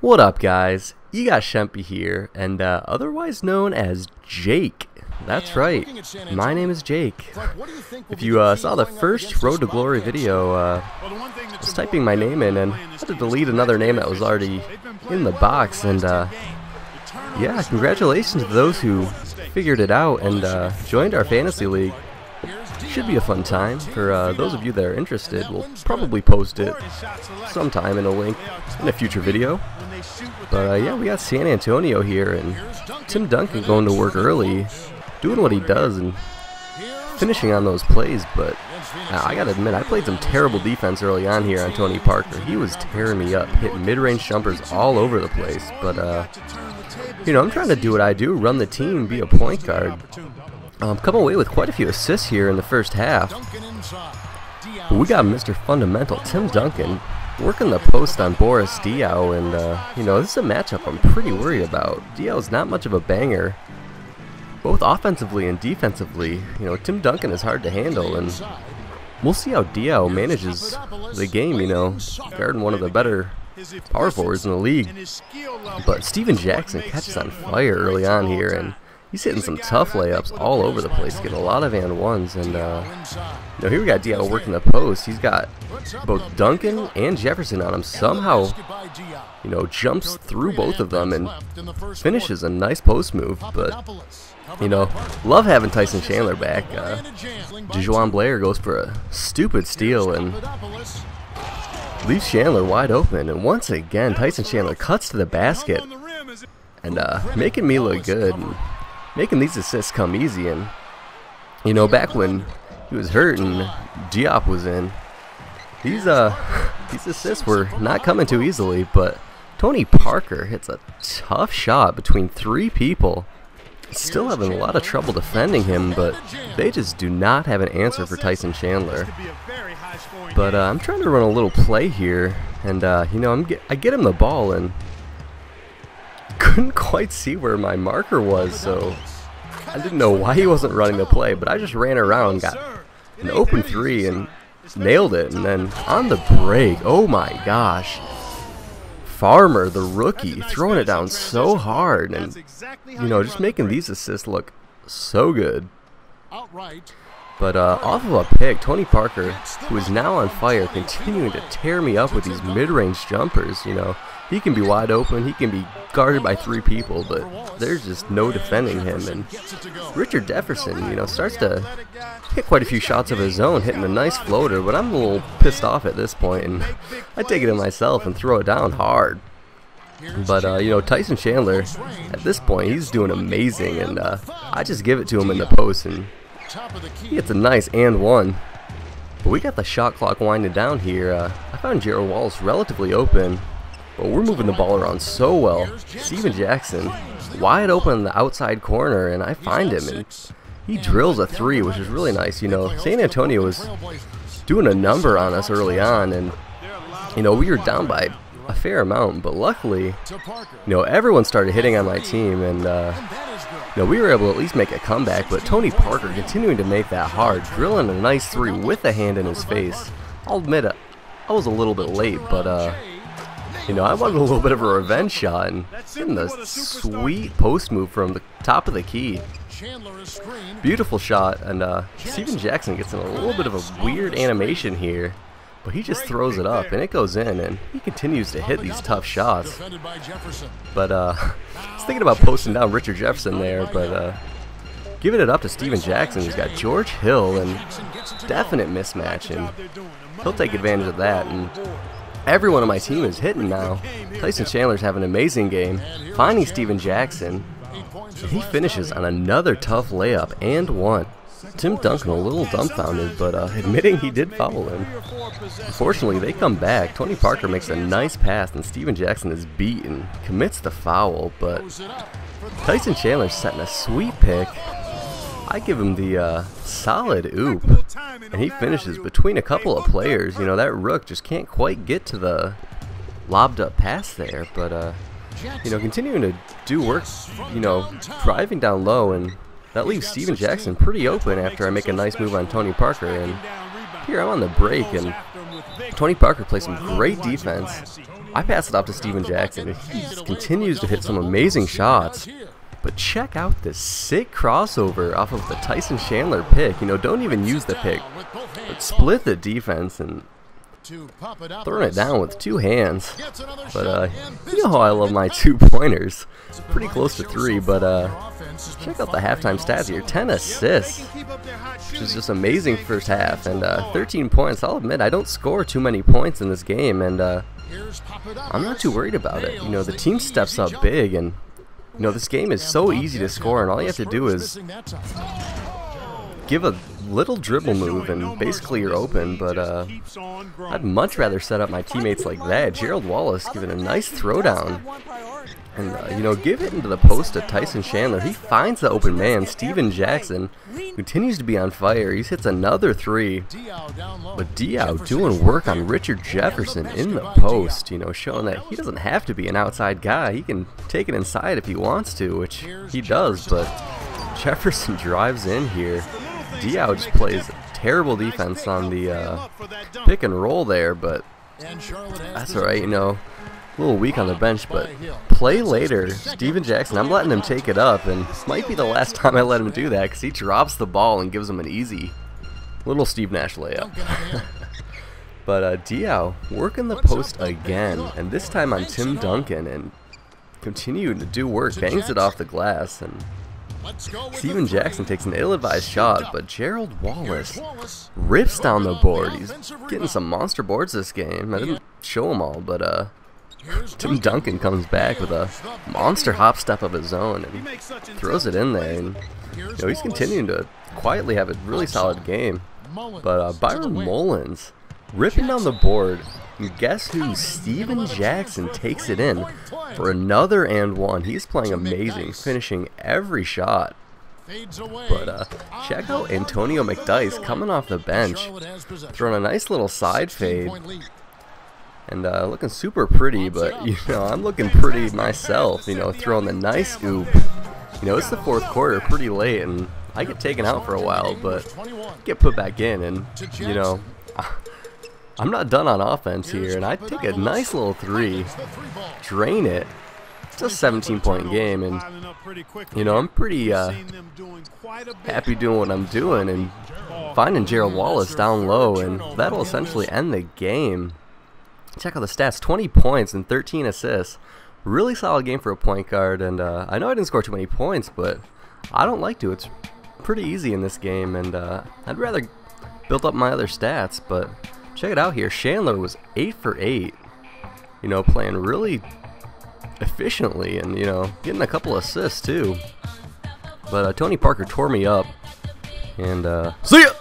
What up, guys? You got Shempi here, and otherwise known as Jake. That's right, my name is Jake. If you saw the first Road to Glory video, I was typing my name in and had to delete another name that was already in the box, and yeah, congratulations to those who figured it out and joined our fantasy league. Should be a fun time. For those of you that are interested, we'll probably post it sometime in a link in a future video. But yeah, we got San Antonio here, and Tim Duncan going to work early, doing what he does and finishing on those plays. But I gotta admit, I played some terrible defense early on here on Tony Parker. He was tearing me up, hitting mid-range jumpers all over the place. But you know, I'm trying to do what I do, run the team, be a point guard. Come away with quite a few assists here in the first half. But we got Mr. Fundamental, Tim Duncan, working the post on Boris Diaw, and you know, this is a matchup I'm pretty worried about. Diaw's not much of a banger, both offensively and defensively. You know, Tim Duncan is hard to handle, and we'll see how Diaw manages the game, you know, guarding one of the better power forwards in the league. But Steven Jackson catches on fire early on here, and he's hitting some tough layups all over the place, getting a lot of and ones, and you know, here we got Diaw working the post. He's got both Duncan and Jefferson on him. Somehow, you know, jumps through both of them and finishes a nice post move. But you know, love having Tyson Chandler back. DeJuan Blair goes for a stupid steal and leaves Chandler wide open. And once again, Tyson Chandler cuts to the basket and making me look good, and making these assists come easy. And you know, back when he was hurt and Diop was in, these assists were not coming too easily. But Tony Parker hits a tough shot between three people, still having a lot of trouble defending him, but they just do not have an answer for Tyson Chandler. But I'm trying to run a little play here, and you know, I get him the ball and couldn't quite see where my marker was, so I didn't know why he wasn't running the play, but I just ran around, got an open three and nailed it. And then on the break, oh my gosh, Farmer, the rookie, throwing it down so hard, and you know, just making these assists look so good. But off of a pick, Tony Parker, who is now on fire, continuing to tear me up with these mid-range jumpers. You know, he can be wide open, he can be guarded by three people, but there's just no defending him. And Richard Jefferson, you know, starts to hit quite a few shots of his own, hitting a nice floater, but I'm a little pissed off at this point, and I take it in myself and throw it down hard. But you know, Tyson Chandler, at this point, he's doing amazing, and I just give it to him in the post, and he gets a nice and one. But we got the shot clock winding down here. I found Gerald Wallace relatively open, but we're moving the ball around so well. Steven Jackson wide open in the outside corner, and I find him, and he drills a three, which is really nice. You know, San Antonio was doing a number on us early on, and you know, we were down by a fair amount, but luckily, you know, everyone started hitting on my team, and you know, we were able to at least make a comeback. But Tony Parker continuing to make that hard, drilling a nice three with a hand in his face. I'll admit it, I was a little bit late, but you know, I wanted a little bit of a revenge shot, and getting the sweet post move from the top of the key. Beautiful shot, and Steven Jackson gets in a little bit of a weird animation here, but he just throws it up, and it goes in, and he continues to hit these tough shots. But I was thinking about posting down Richard Jefferson there, but giving it up to Steven Jackson, who's got George Hill, and definite mismatch, and he'll take advantage of that. And everyone on my team is hitting now. Tyson Chandler's having an amazing game, finding Steven Jackson, and he finishes on another tough layup and one. Tim Duncan a little dumbfounded, but admitting he did foul him. Unfortunately, they come back. Tony Parker makes a nice pass, and Steven Jackson is beat and commits the foul, but Tyson Chandler's setting a sweet pick. I give him the solid oop, and he finishes between a couple of players. You know, that rook just can't quite get to the lobbed up pass there, but you know, continuing to do work, you know, driving down low, and that leaves Steven Jackson pretty open after I make a nice move on Tony Parker. And here I'm on the break, and Tony Parker plays some great defense, I pass it off to Steven Jackson, and he continues to hit some amazing shots. But check out this sick crossover off of the Tyson Chandler pick. You know, don't even use the pick, but split the defense and throwing it down with 2 hands. But you know how I love my 2-pointers. Pretty close to 3, but check out the halftime stats here. 10 assists, which is just amazing first half, and 13 points. I'll admit I don't score too many points in this game, and I'm not too worried about it. You know, the team steps up big, and you know, this game is so easy to score, and all you have to do is give a little dribble move and basically you're open. But I'd much rather set up my teammates like that. Gerald Wallace giving a nice throwdown, and you know, give it into the post to Tyson Chandler. He finds the open man, Steven Jackson, continues to be on fire. He hits another 3, but Diao doing work on Richard Jefferson in the post, you know, showing that he doesn't have to be an outside guy. He can take it inside if he wants to, which he does, but Jefferson drives in here. Diao just plays terrible defense on the pick and roll there, but that's alright, you know. A little weak on the bench, but play later. Steven Jackson, I'm letting him take it up, and this might be the last time I let him do that because he drops the ball and gives him an easy little Steve Nash layup. But Diao working the post again, and this time on Tim Duncan, and continuing to do work, bangs it off the glass, and Steven Jackson takes an ill-advised shot, but Gerald Wallace rips down the board. He's getting some monster boards this game. I didn't show them all, but Tim Duncan comes back with a monster hop step of his own and throws it in there. And you know, he's continuing to quietly have a really solid game. But Byron Mullins ripping down the board. And guess who? Steven Jackson takes it in for another and one. He's playing amazing, finishing every shot. But check out Antonio McDyess coming off the bench, throwing a nice little side fade. And looking super pretty, but you know, I'm looking pretty myself, you know, throwing the nice oop. You know, it's the 4th quarter, pretty late, and I get taken out for a while, but get put back in, and you know, I'm not done on offense here, and I take a nice little 3, drain it. It's a 17-point game, and you know, I'm pretty happy doing what I'm doing and finding Gerald Wallace down low, and that'll essentially end the game. Check out the stats, 20 points and 13 assists. Really solid game for a point guard, and I know I didn't score too many points, but I don't like to. It's pretty easy in this game, and I'd rather build up my other stats, but check it out here. Chandler was 8 for 8, you know, playing really efficiently and, you know, getting a couple assists too. But Tony Parker tore me up, and see ya!